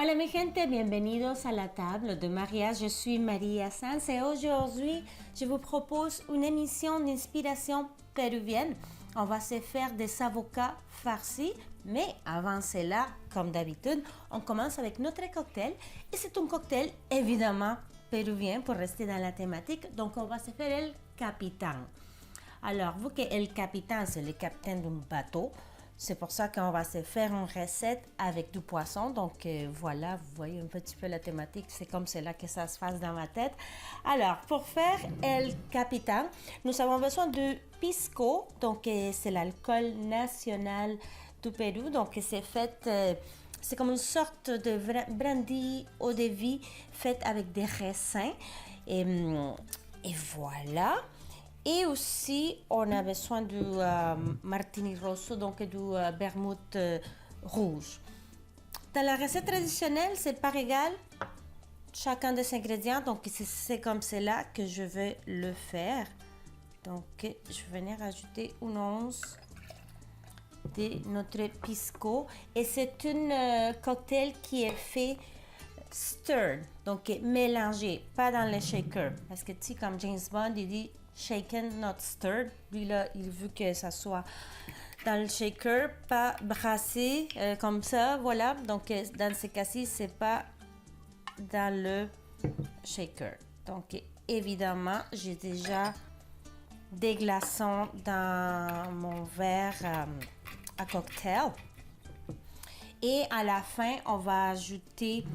Hola mi gente, bienvenidos a la table de mariage. Je suis Maria Sanz et aujourd'hui, je vous propose une émission d'inspiration péruvienne. On va se faire des avocats farcis, mais avant cela, comme d'habitude, on commence avec notre cocktail. Et c'est un cocktail évidemment péruvien pour rester dans la thématique. Donc on va se faire el capitán. Alors, vu que el capitán, c'est le capitaine d'un bateau, c'est pour ça qu'on va se faire une recette avec du poisson. Donc voilà, vous voyez un petit peu la thématique. C'est comme cela que ça se passe dans ma tête. Alors, pour faire el capitán, nous avons besoin de pisco. Donc c'est l'alcool national du Pérou. Donc c'est fait... c'est comme une sorte de brandy eau de vie faite avec des raisins. Et voilà. Et aussi, on a besoin du martini rosso, donc du vermouth rouge. Dans la recette traditionnelle, c'est pas égal chacun des ingrédients, donc c'est comme cela que je vais le faire. Donc, je vais venir ajouter une once de notre pisco. Et c'est un cocktail qui est fait stirred, donc mélangé, pas dans le shaker. Parce que tu sais, comme James Bond, il dit shaken, not stirred. Lui, là, il veut que ça soit dans le shaker, pas brassé comme ça, voilà. Donc, dans ce cas-ci, c'est pas dans le shaker. Donc, évidemment, j'ai déjà des glaçons dans mon verre à cocktail. Et à la fin, on va ajouter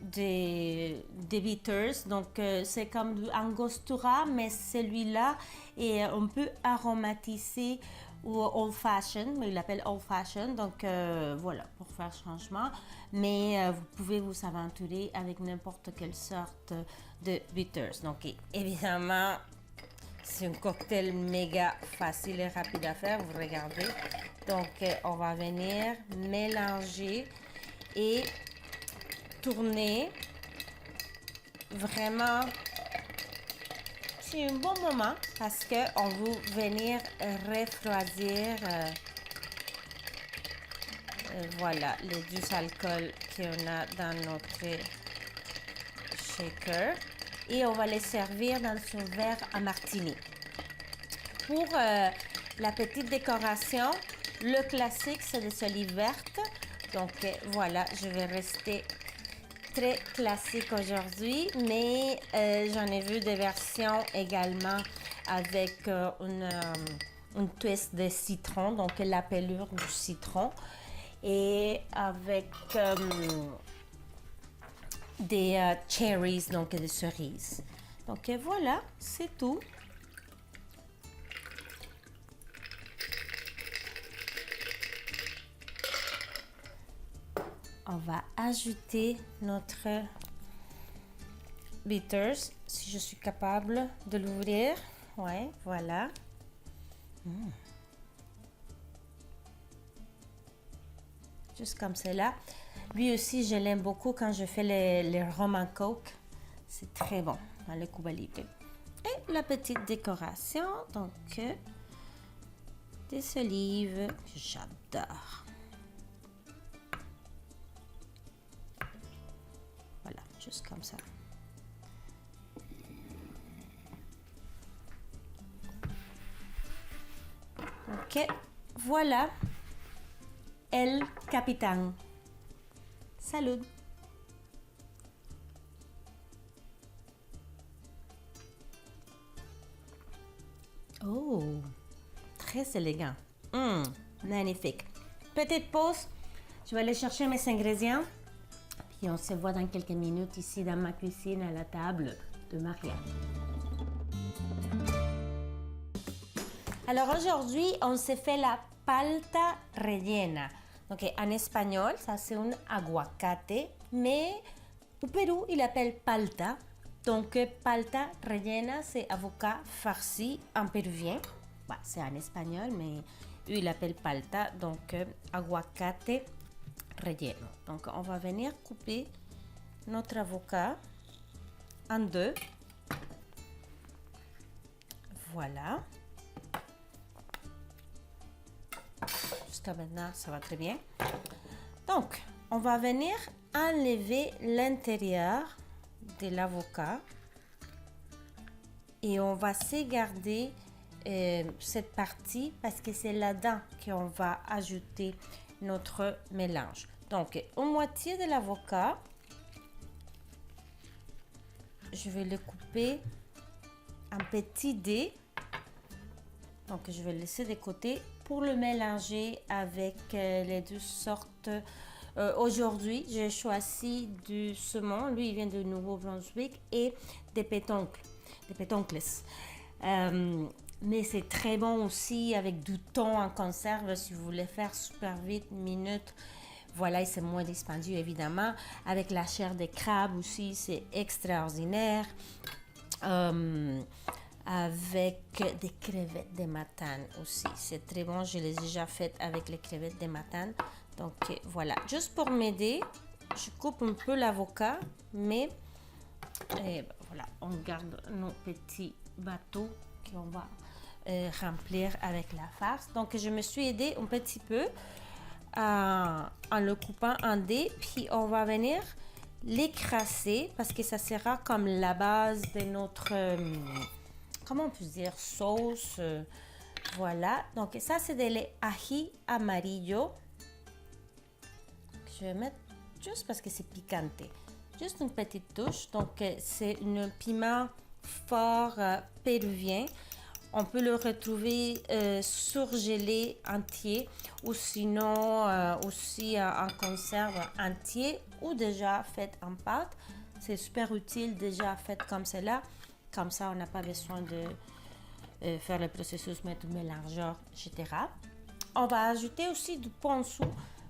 des bitters. Donc, c'est comme du angostura, mais celui-là est un peu aromatisé ou old fashion, mais il l'appelle old fashion. Donc, voilà, pour faire changement. Mais vous pouvez vous aventurer avec n'importe quelle sorte de bitters. Donc, évidemment, c'est un cocktail méga facile et rapide à faire, vous regardez. Donc, on va venir mélanger et tourner. Vraiment, c'est un bon moment parce qu'on va venir refroidir voilà, les 12 alcools qu'on a dans notre shaker. Et on va les servir dans un verre à martini. Pour la petite décoration, le classique, c'est des olives vertes. Donc voilà, je vais rester très classique aujourd'hui, mais j'en ai vu des versions également avec une twist de citron, donc la pelure du citron, et avec des cherries, donc des cerises. Donc voilà, c'est tout. On va ajouter notre bitters, si je suis capable de l'ouvrir. Ouais, voilà. Juste comme cela. Lui aussi, je l'aime beaucoup quand je fais les rum and coke. C'est très bon dans le Cuba Libre. Et la petite décoration, donc des olives que j'adore. Voilà, juste comme ça. Ok, voilà el capitán. Salud. Oh, très élégant. Magnifique. Petite pause. Je vais aller chercher mes ingrédients. Puis on se voit dans quelques minutes ici dans ma cuisine à la table de Maria. Alors aujourd'hui, on se fait la palta rellena. Donc en espagnol, ça c'est un aguacate, mais au Pérou, il appelle palta. Donc palta rellena, c'est avocat farci en péruvien. Bah, c'est en espagnol, mais eux, il appelle palta. Donc aguacate relleno. Donc on va venir couper notre avocat en deux. Voilà. Jusqu'à maintenant, ça va très bien. Donc, on va venir enlever l'intérieur de l'avocat et on va se garder cette partie parce que c'est là-dedans qu'on va ajouter notre mélange. Donc, une moitié de l'avocat, je vais le couper en petits dés. Donc, je vais le laisser de côté pour le mélanger avec les deux sortes. Aujourd'hui, j'ai choisi du saumon. Lui, il vient de Nouveau-Brunswick et des pétoncles. Des pétoncles. Mais c'est très bon aussi avec du thon en conserve si vous voulez faire super vite, minute. Voilà, et c'est moins dispendieux évidemment. Avec la chair de crabe aussi, c'est extraordinaire. Avec des crevettes de Matane aussi, c'est très bon. Je les ai déjà faites avec les crevettes de Matane. Donc voilà, juste pour m'aider, je coupe un peu l'avocat, mais voilà, on garde nos petits bateaux qu'on va remplir avec la farce. Donc je me suis aidée un petit peu en le coupant en dés, puis on va venir l'écraser parce que ça sera comme la base de notre comment on peut dire sauce. Voilà, donc ça c'est de l'ají amarillo. Je vais mettre juste parce que c'est piquanté, juste une petite touche. Donc c'est un piment fort péruvien. On peut le retrouver surgelé entier ou sinon aussi en conserve entier ou déjà fait en pâte. C'est super utile déjà fait comme cela. Comme ça, on n'a pas besoin de faire le processus, mettre le mélangeur, etc. On va ajouter aussi du ponzu.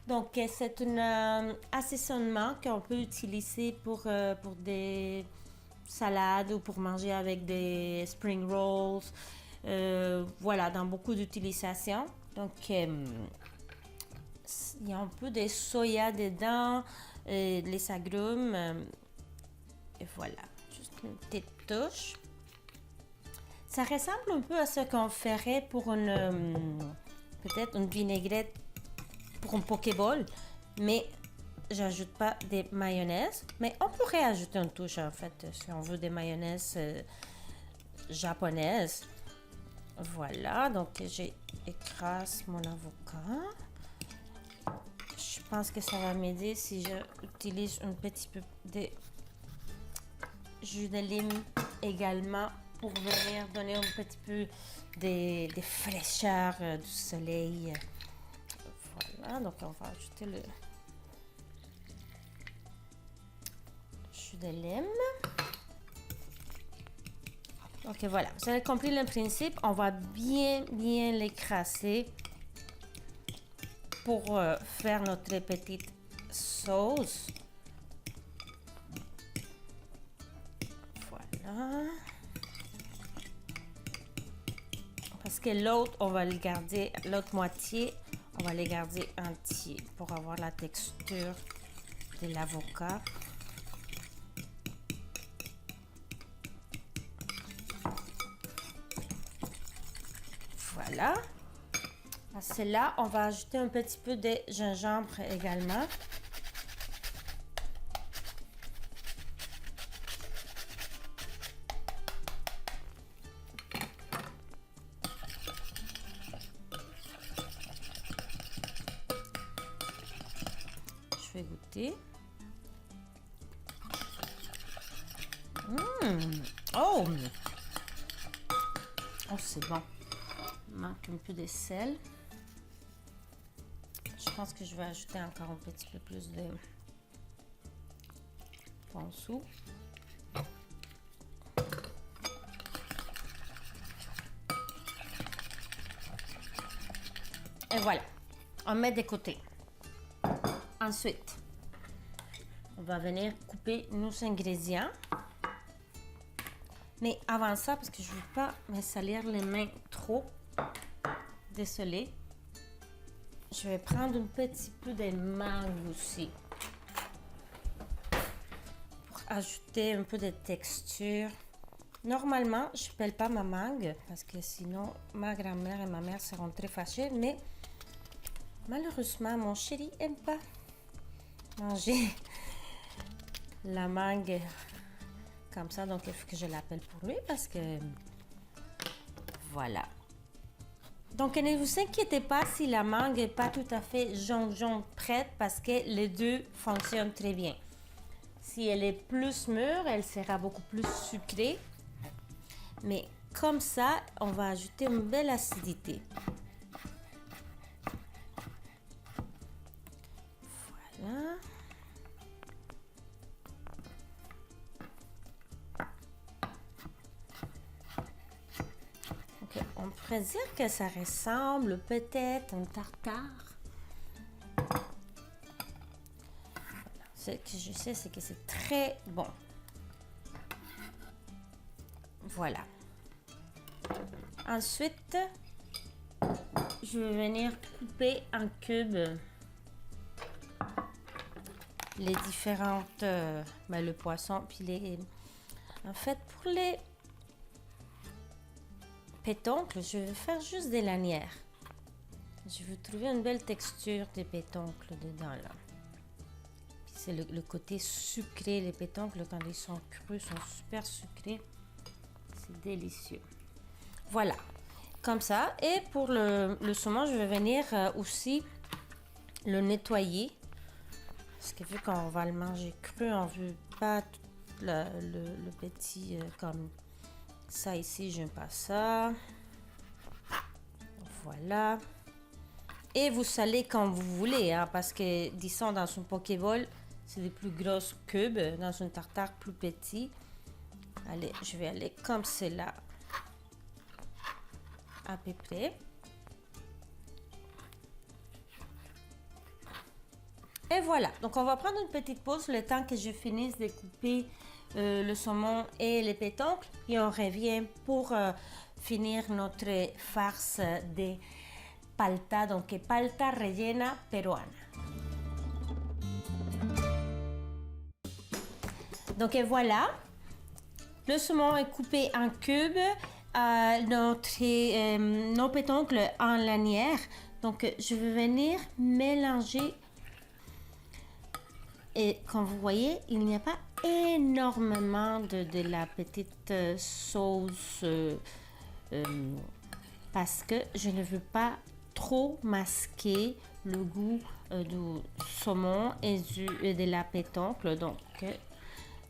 Donc, c'est un assaisonnement qu'on peut utiliser pour des salades ou pour manger avec des spring rolls. Voilà, dans beaucoup d'utilisations. Donc, il y a un peu de soya dedans, les agrumes. Et voilà, juste une petite touche. Ça ressemble un peu à ce qu'on ferait pour peut-être une vinaigrette pour un pokéball, mais j'ajoute pas de mayonnaise. Mais on pourrait ajouter une touche en fait si on veut des mayonnaises japonaises. Voilà, donc j'écrase mon avocat. Je pense que ça va m'aider si j'utilise un petit peu de jus de lime également pour venir donner un petit peu de fraîcheur du soleil. Voilà, donc on va ajouter le jus de lime. Ok, voilà, vous avez compris le principe. On va bien l'écraser pour faire notre petite sauce. Voilà. Parce que l'autre, on va le garder, l'autre moitié, on va les garder entiers pour avoir la texture de l'avocat. Voilà. À cela, on va ajouter un petit peu de gingembre également. Je vais goûter. Oh! Oh, c'est bon. Il manque un peu de sel. Je pense que je vais ajouter encore un petit peu plus de ponzu. Et voilà, on met de côté. Ensuite, on va venir couper nos ingrédients. Mais avant ça, parce que je ne veux pas me salir les mains trop, désolée, je vais prendre un petit peu de mangue aussi pour ajouter un peu de texture. Normalement, je ne pèle pas ma mangue parce que sinon ma grand-mère et ma mère seront très fâchées, mais malheureusement, mon chéri n'aime pas. manger la mangue comme ça, donc il faut que je l'appelle pour lui parce que voilà. Donc ne vous inquiétez pas si la mangue n'est pas tout à fait jaune prête parce que les deux fonctionnent très bien. Si elle est plus mûre, elle sera beaucoup plus sucrée. Mais comme ça, on va ajouter une belle acidité. Voilà. Okay. On pourrait dire que ça ressemble peut-être à un tartare. Ce que je sais, c'est que c'est très bon. Voilà. Ensuite, je vais venir couper en cubes les différentes, le poisson, puis les... En fait, pour les pétoncles, je vais faire juste des lanières. Je veux trouver une belle texture des pétoncles dedans, là. Puis c'est le côté sucré, les pétoncles, quand ils sont crus, sont super sucrés. C'est délicieux. Voilà, comme ça. Et pour le saumon, je vais venir aussi le nettoyer. Parce que vu qu'on va le manger cru, on ne veut pas le petit comme ça ici. J'aime pas ça. Voilà. Et vous salez quand vous voulez, hein, parce que, disons, dans un pokéball, c'est des plus grosses cubes. Dans une tartare plus petit. Allez, je vais aller comme cela. À peu près. Et voilà, donc on va prendre une petite pause le temps que je finisse de couper le saumon et les pétoncles et on revient pour finir notre farce de palta, donc palta rellena peruana. Donc et voilà, le saumon est coupé en cubes, nos pétoncles en lanières. Donc je vais venir mélanger. Et comme vous voyez, il n'y a pas énormément de la petite sauce parce que je ne veux pas trop masquer le goût du saumon et de la pétoncle. Donc,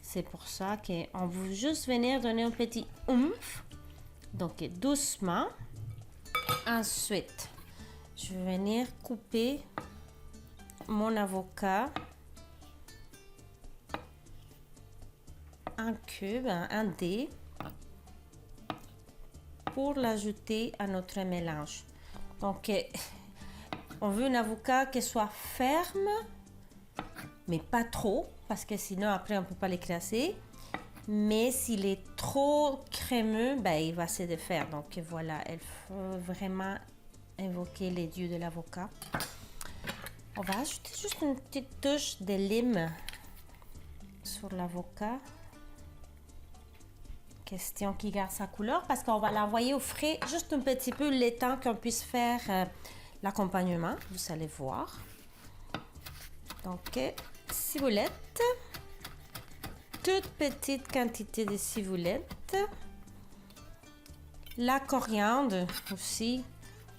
c'est pour ça qu'on veut juste venir donner un petit oomph. Donc, doucement. Ensuite, je vais venir couper mon avocat en cube, en dés, pour l'ajouter à notre mélange. Donc, on veut un avocat qui soit ferme, mais pas trop, parce que sinon après on ne peut pas l'écraser. Mais s'il est trop crémeux, il va se défaire. Donc voilà, il faut vraiment invoquer les dieux de l'avocat. On va ajouter juste une petite touche de lime sur l'avocat. Question qui garde sa couleur parce qu'on va l'envoyer au frais juste un petit peu le temps qu'on puisse faire l'accompagnement. Vous allez voir. Donc, ciboulette. Toute petite quantité de ciboulette. La coriandre aussi.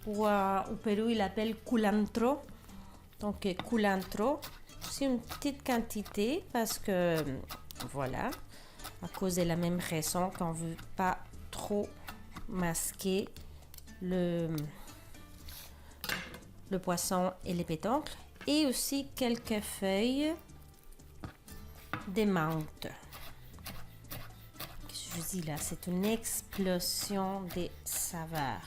Ou au Pérou, il l'appelle culantro. Donc, culantro. C'est une petite quantité parce que, voilà. À cause de la même raison qu'on ne veut pas trop masquer le poisson et les pétoncles. Et aussi quelques feuilles de menthe. Je vous dis là, c'est une explosion de saveurs.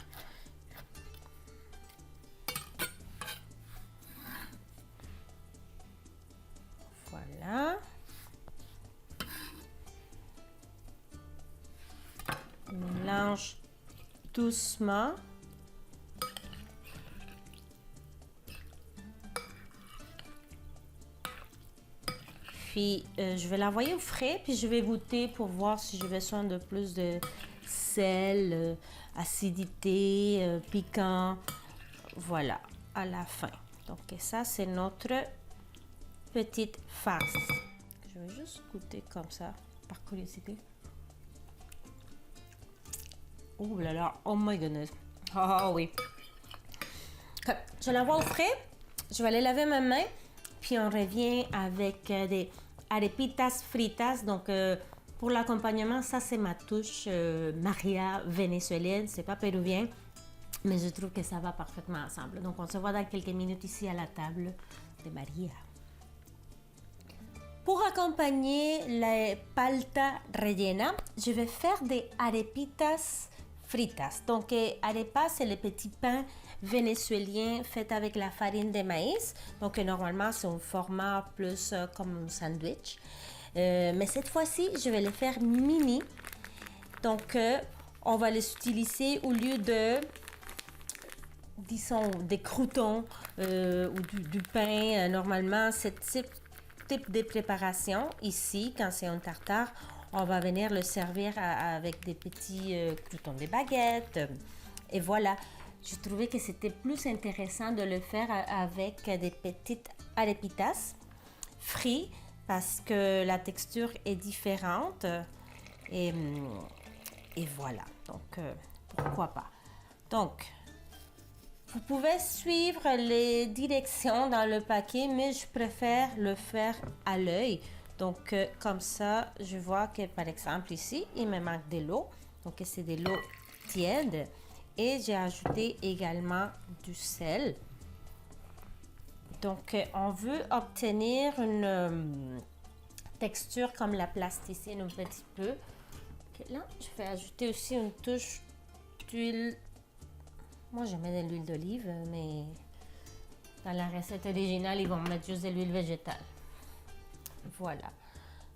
Voilà. Mélange doucement. Puis je vais l'envoyer au frais, puis je vais goûter pour voir si j'ai besoin de plus de sel, acidité, piquant. Voilà, à la fin. Donc ça, c'est notre petites farces. Je vais juste goûter comme ça, par curiosité. Oh là là, oh my goodness. Oh oui. Je l'envoie au frais. Je vais aller laver ma main. Puis on revient avec des arepitas fritas. Donc pour l'accompagnement, ça c'est ma touche Maria vénézuélienne. C'est pas péruvien. Mais je trouve que ça va parfaitement ensemble. Donc on se voit dans quelques minutes ici à la table de Maria. Pour accompagner la palta rellena, je vais faire des arepitas fritas. Donc, arepas, c'est le petit pain vénézuélien fait avec la farine de maïs. Donc, normalement, c'est un format plus comme un sandwich. Mais cette fois-ci, je vais les faire mini. Donc, on va les utiliser au lieu de, disons, des croûtons ou du pain. Normalement, ce type de préparation, ici, quand c'est un tartare, on va venir le servir avec des petits croûtons de baguette. Et voilà, je trouvais que c'était plus intéressant de le faire avec des petites arepitas frites parce que la texture est différente. Et voilà, donc pourquoi pas. Donc, vous pouvez suivre les directions dans le paquet, mais je préfère le faire à l'œil. Donc, comme ça, je vois que, par exemple, ici, il me manque de l'eau. Donc, c'est de l'eau tiède. Et j'ai ajouté également du sel. Donc, on veut obtenir une texture comme la plasticine un petit peu. Okay, là, je vais ajouter aussi une touche d'huile. Moi, je mets de l'huile d'olive, mais dans la recette originale, ils vont mettre juste de l'huile végétale. Voilà.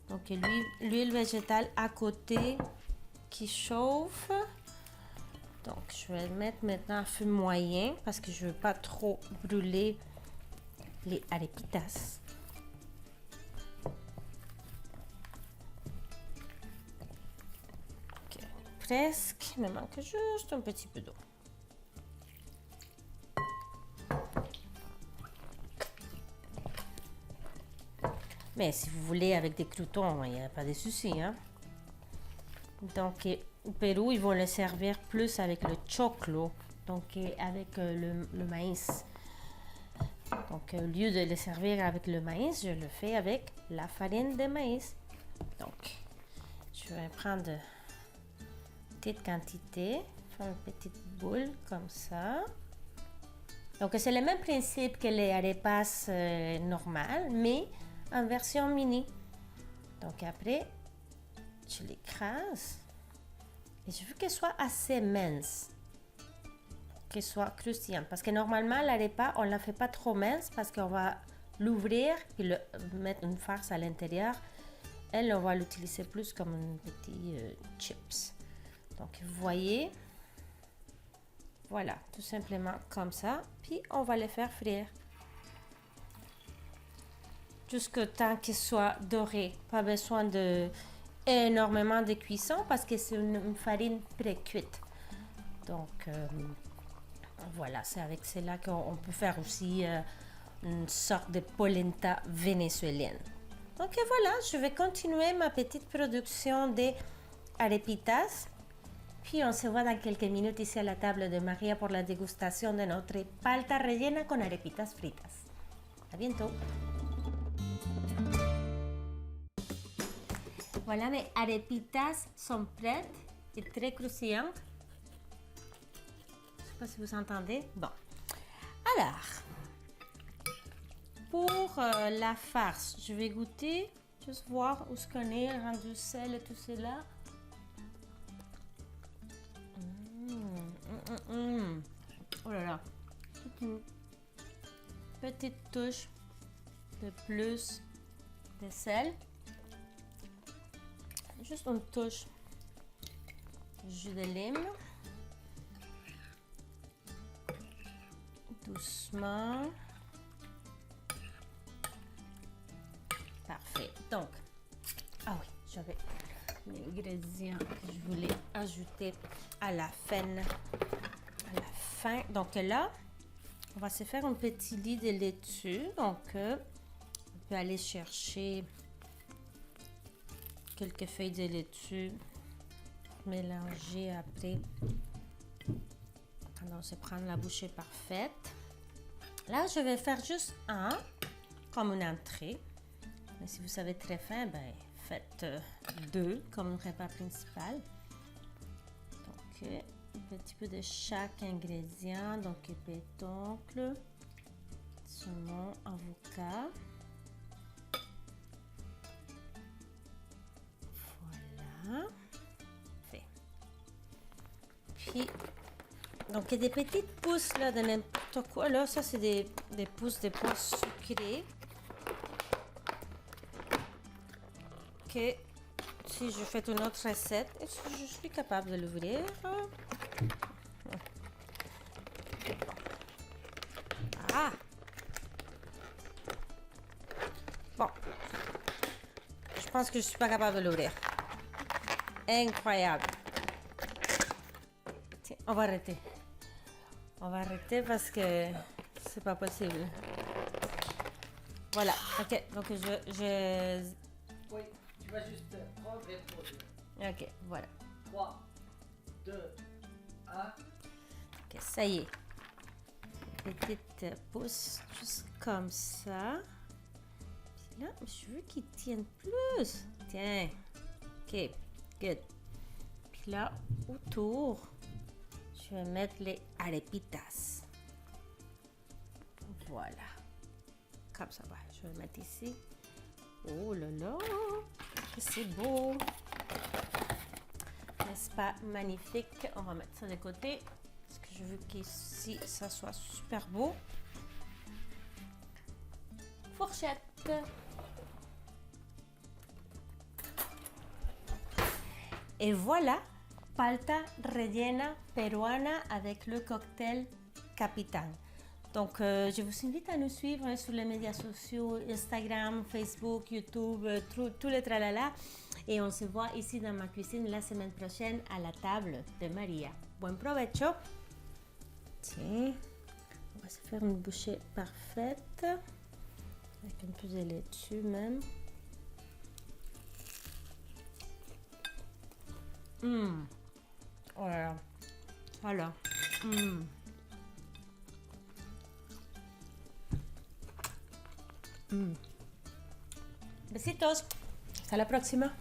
Donc, l'huile végétale à côté qui chauffe. Donc, je vais le mettre maintenant à feu moyen parce que je ne veux pas trop brûler les arepitas. Okay. Presque. Il me manque juste un petit peu d'eau. Mais si vous voulez avec des croûtons, il n'y a pas de souci. Hein? Donc, au Pérou, ils vont le servir plus avec le choclo, donc avec le maïs. Donc, au lieu de le servir avec le maïs, je le fais avec la farine de maïs. Donc, je vais prendre une petite quantité, faire une petite boule comme ça. Donc, c'est le même principe que les arepas normales, mais en version mini. Donc après, je l'écrase et je veux qu'elle soit assez mince, qu'elle soit croustillante. Parce que normalement, l'arepa, on ne la fait pas trop mince parce qu'on va l'ouvrir et mettre une farce à l'intérieur. Elle, on va l'utiliser plus comme un petit chips. Donc, vous voyez, voilà, tout simplement comme ça. Puis, on va les faire frire. Jusqu'au temps qu'il soit doré. Pas besoin de énormément de cuisson parce que c'est une farine pré-cuite. Donc, voilà, c'est avec cela qu'on peut faire aussi une sorte de polenta vénézuélienne. Donc, voilà, je vais continuer ma petite production de arepitas. Puis, on se voit dans quelques minutes ici à la table de Maria pour la dégustation de notre palta rellena con arepitas fritas. À bientôt! Voilà, mes arepitas sont prêtes et très croustillantes. Je ne sais pas si vous entendez. Bon. Alors, pour la farce, je vais goûter, juste voir où ce qu'on est, rendu sel et tout cela. Oh là là. Une petite touche de plus de sel. Juste une touche de jus de lime. Doucement. Parfait. Donc, ah oui, j'avais l'ingrédient que je voulais ajouter à la fin. Donc là, on va se faire un petit lit de laitue. Donc, on peut peux aller chercher quelques feuilles de laitue, mélanger après. Alors, c'est prendre la bouchée parfaite. Là, je vais faire juste un, comme une entrée. Mais si vous avez très faim, ben, faites deux comme repas principal. Donc, un petit peu de chaque ingrédient. Donc, pétoncle, saumon, avocat. Voilà. Fait. Puis, donc, il y a des petites pousses là de n'importe quoi. Là, ça, c'est des pousses de pois sucrés. Que si je fais une autre recette, je suis capable de l'ouvrir. Ah! Bon. Je pense que je suis pas capable de l'ouvrir. Incroyable. Tiens, on va arrêter. On va arrêter parce que c'est pas possible. Voilà. Ok. Donc je... Oui, tu vas juste prendre et produire. Ok, voilà. 3, 2, 1. Ok, ça y est. Petite pousse juste comme ça. Puis là, je veux qu'ils tiennent plus. Tiens. Ok, good. Puis là, autour, je vais mettre les arepitas. Voilà. Comme ça va. Je vais mettre ici. Oh là là, c'est beau. N'est-ce pas magnifique? On va mettre ça de côté parce que je veux qu'ici, ça soit super beau. Fourchette. Et voilà, palta rellena peruana avec le cocktail Capitaine. Donc, je vous invite à nous suivre sur les médias sociaux, Instagram, Facebook, YouTube, tout le tralala. Et on se voit ici dans ma cuisine la semaine prochaine à la table de Maria. Buen provecho. Tiens, on va se faire une bouchée parfaite. Avec un peu de laitue même. Voilà. Voilà. Besitos. Hasta la próxima.